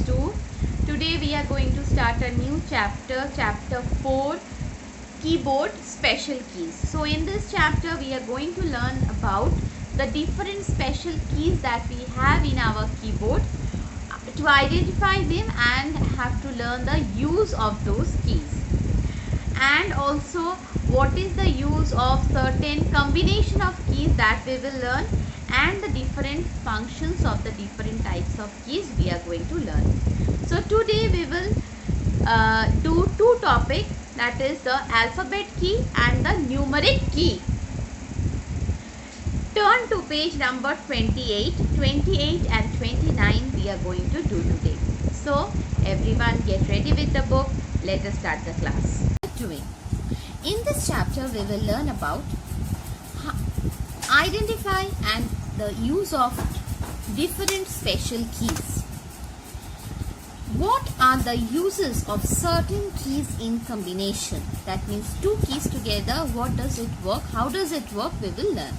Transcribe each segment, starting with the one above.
2. Today we are going to start a new chapter, chapter 4, keyboard special keys. So in this chapter we are going to learn about the different special keys that we have in our keyboard, to identify them and have to learn the use of those keys, and also what is the use of certain combination of keys that we will learn, and the different functions of the different types of keys we are going to learn. So today we will do two topics, that is the alphabet key and the numeric key. Turn to page number 28 and 29 we are going to do today. So everyone get ready with the book. Let us start the class. In this chapter we will learn about identify and the use of different special keys. What are the uses of certain keys in combination? That means two keys together, what does it work? How does it work? We will learn.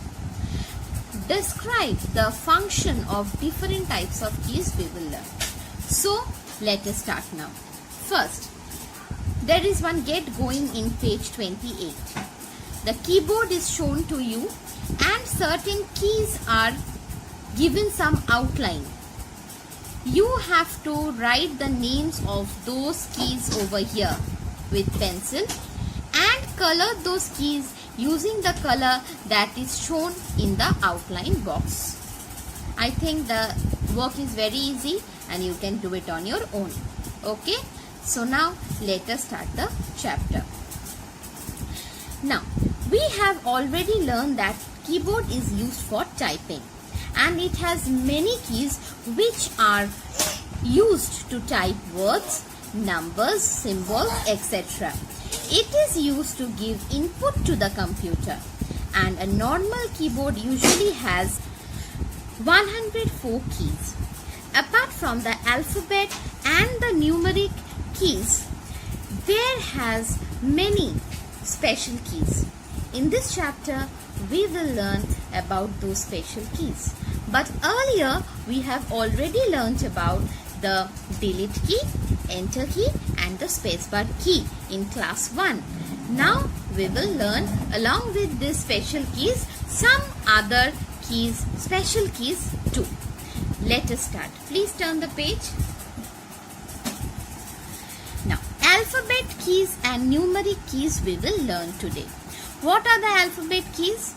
Describe the function of different types of keys. We will learn. So let us start now. First, there is one get going in page 28. The keyboard is shown to you and certain keys are given some outline. You have to write the names of those keys over here with pencil and color those keys using the color that is shown in the outline box. I think the work is very easy and you can do it on your own. Okay? So now let us start the chapter. Now we have already learned that keyboard is used for typing and it has many keys which are used to type words, numbers, symbols, etc. It is used to give input to the computer, and a normal keyboard usually has 104 keys. Apart from the alphabet and the numeric keys, there has many special keys. In this chapter we will learn about those special keys. But earlier we have already learnt about the delete key, enter key and the spacebar key in class 1. Now we will learn along with these special keys some other keys, special keys too. Let us start. Please turn the page. Now alphabet keys and numeric keys we will learn today. What are the alphabet keys?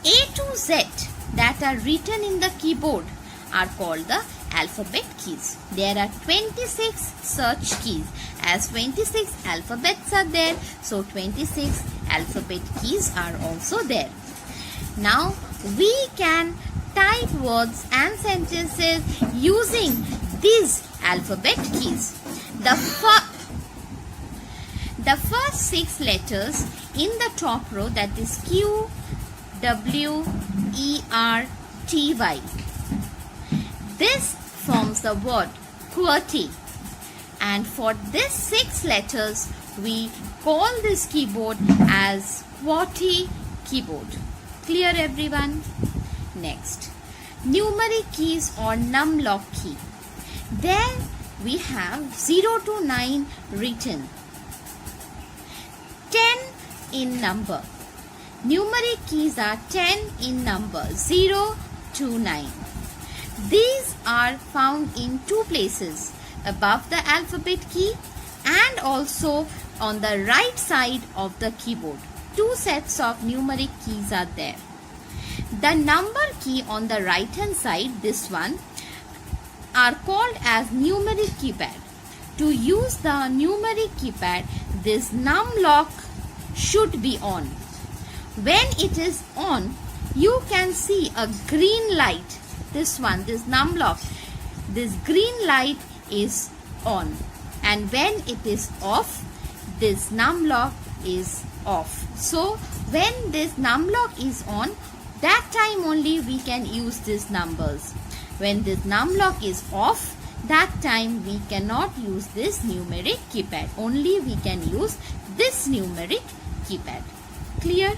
A to Z that are written in the keyboard are called the alphabet keys. There are 26 such keys. As 26 alphabets are there, so 26 alphabet keys are also there. Now we can type words and sentences using these alphabet keys. The first 6 letters in the top row, that is Q, W, E, R, T, Y. This forms the word QWERTY, and for these 6 letters we call this keyboard as QWERTY keyboard. Clear everyone? Next, numeric keys or numlock key. There we have 0 to 9 written, 10 in number. Numeric keys are 10 in number, 0 to 9. These are found in two places, above the alphabet key and also on the right side of the keyboard. Two sets of numeric keys are there. The number key on the right hand side, this one, are called as numeric keypad. To use the numeric keypad, this numlock should be on. When it is on, you can see a green light. This one, this numlock, this green light is on, and when it is off, this numlock is off. So when this numlock is on, that time only we can use these numbers. When this numlock is off, that time we cannot use this numeric keypad. Only we can use this numeric keypad. Clear?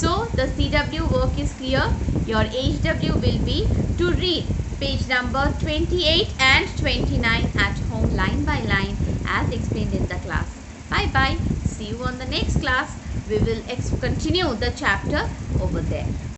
So the CW work is clear. Your HW will be to read page number 28 and 29 at home line by line as explained in the class. Bye bye. See you on the next class. We will continue the chapter over there.